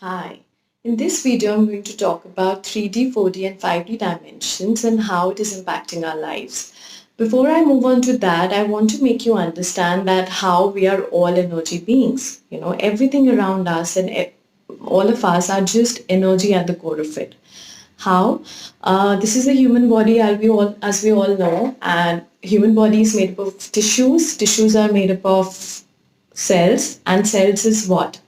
Hi. In this video, I'm going to talk about 3D, 4D, and 5D dimensions and how it is impacting our lives. Before I move on to that, I want to make you understand that how we are all energy beings. Everything around us and all of us are just energy at the core of it. How? This is a human body, as we all know, and human body is made up of tissues. Tissues are made up of cells, and cells is what?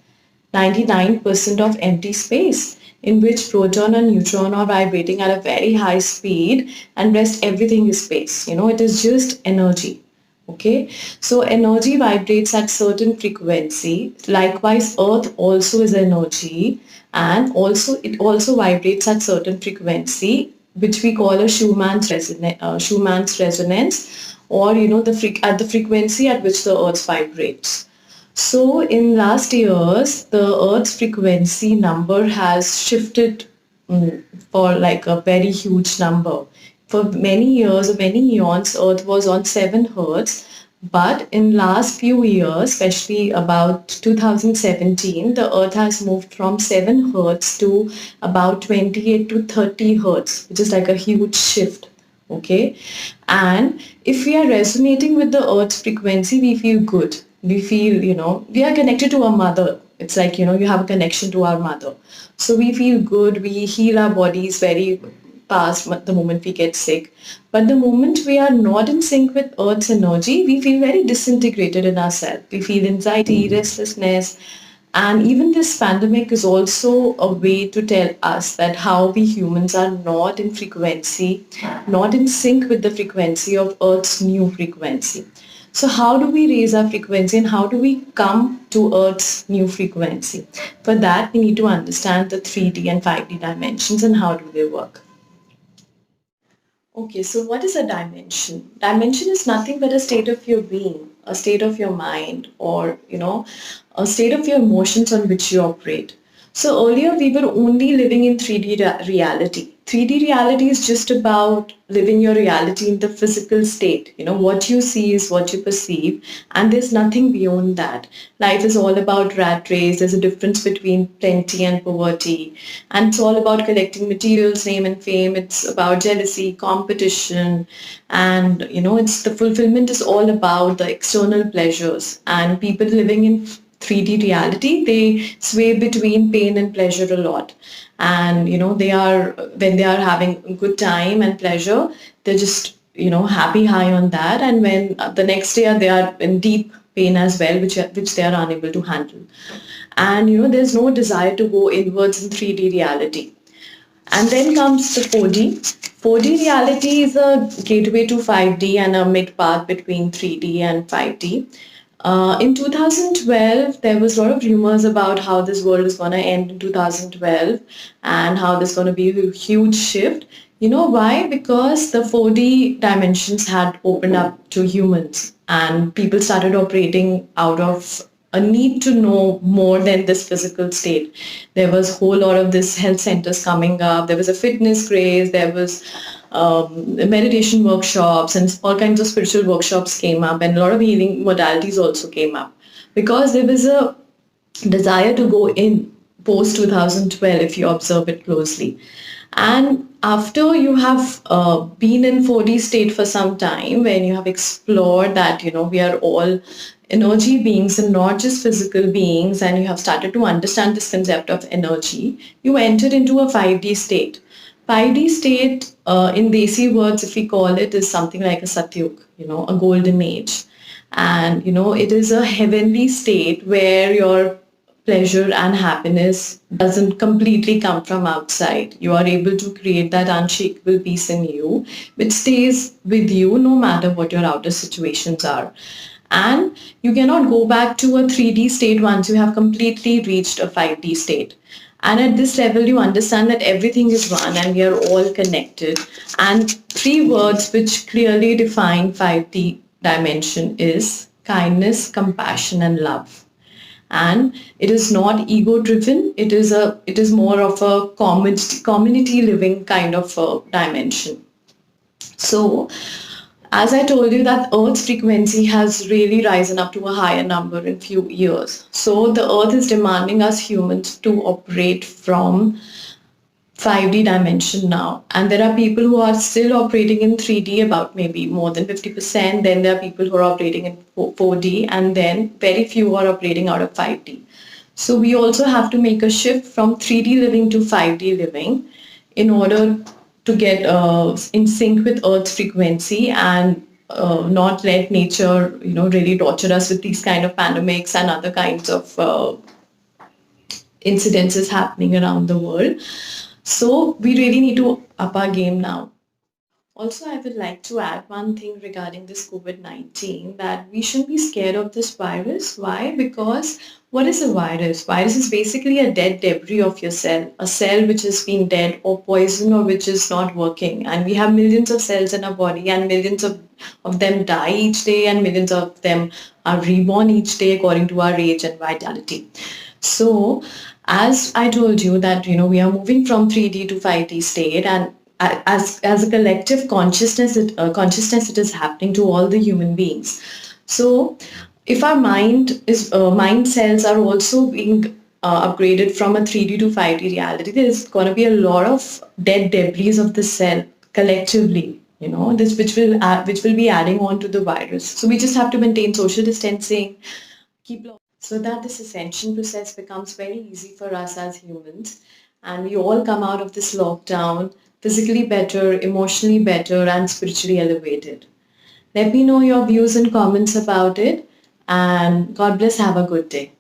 99% of empty space in which proton and neutron are vibrating at a very high speed and rest everything is space. It is just energy. Okay, so energy vibrates at certain frequency. Likewise, earth also is energy, and also it also vibrates at certain frequency, which we call a Schumann's resonance, or at the frequency at which the earth vibrates. So in last years, the Earth's frequency number has shifted for like a very huge number. For many years or many eons, Earth was on 7 hertz. But in last few years, especially about 2017, the Earth has moved from 7 hertz to about 28 to 30 hertz, which is like a huge shift. Okay, and if we are resonating with the earth's frequency, we feel good. We feel, we are connected to our mother. It's like, you have a connection to our mother, so we feel good. We heal our bodies very fast the moment we get sick. But the moment we are not in sync with earth's energy, we feel very disintegrated in ourselves. We feel anxiety, restlessness, and even this pandemic is also a way to tell us that how we humans are not in frequency, not in sync with the frequency of Earth's new frequency. So how do we raise our frequency and how do we come to Earth's new frequency? For that, we need to understand the 3D and 5D dimensions and how do they work. Okay, so what is a dimension? Dimension is nothing but a state of your being, a state of your mind, or, a state of your emotions on which you operate. So earlier we were only living in 3D reality. 3D reality is just about living your reality in the physical state. What you see is what you perceive, and there's nothing beyond that. Life is all about rat race. There's a difference between plenty and poverty, and it's all about collecting materials, name and fame. It's about jealousy, competition, and it's the fulfillment is all about the external pleasures. And people living in 3D reality, they sway between pain and pleasure a lot. And, when they are having a good time and pleasure, they're just, happy high on that. And when the next day they are in deep pain as well, which they are unable to handle. And, there's no desire to go inwards in 3D reality. And then comes the 4D. 4D reality is a gateway to 5D and a mid path between 3D and 5D. In 2012, there was a lot of rumors about how this world is going to end in 2012 and how there's going to be a huge shift. You know why? Because the 4D dimensions had opened up to humans and people started operating out of a need to know more than this physical state. There was a whole lot of this health centers coming up. There was a fitness craze. There was meditation workshops and all kinds of spiritual workshops came up, and a lot of healing modalities also came up because there was a desire to go in post 2012 if you observe it closely. And after you have been in 4D state for some time, when you have explored that, we are all energy beings and not just physical beings, and you have started to understand this concept of energy, you entered into a 5D state. 5D state, in Desi words, if we call it, is something like a Satyug, a golden age. And, it is a heavenly state where your pleasure and happiness doesn't completely come from outside. You are able to create that unshakable peace in you, which stays with you no matter what your outer situations are. And you cannot go back to a 3D state once you have completely reached a 5D state. And at this level, you understand that everything is one and we are all connected. And 3 words which clearly define 5D dimension is kindness, compassion, and love. And it is not ego driven. It is more of a community living kind of a dimension. So as I told you, that Earth's frequency has really risen up to a higher number in few years. So the Earth is demanding us humans to operate from 5D dimension now. And there are people who are still operating in 3D, about maybe more than 50%. Then there are people who are operating in 4D, and then very few are operating out of 5D. So we also have to make a shift from 3D living to 5D living in order to get in sync with Earth's frequency and not let nature, really torture us with these kind of pandemics and other kinds of incidences happening around the world. So we really need to up our game now. Also, I would like to add one thing regarding this COVID-19, that we shouldn't be scared of this virus. Why? Because what is a virus? Virus is basically a dead debris of your cell, a cell which has been dead or poisoned or which is not working. And we have millions of cells in our body, and millions of them die each day, and millions of them are reborn each day according to our age and vitality. So as I told you that, we are moving from 3D to 5D state, and as a collective consciousness, it is happening to all the human beings. So if our mind cells are also being upgraded from a 3D to 5D reality, there's going to be a lot of dead debris of the cell collectively, this which will be adding on to the virus. So we just have to maintain social distancing, so that this ascension process becomes very easy for us as humans, and we all come out of this lockdown physically better, emotionally better, and spiritually elevated. Let me know your views and comments about it, and God bless. Have a good day.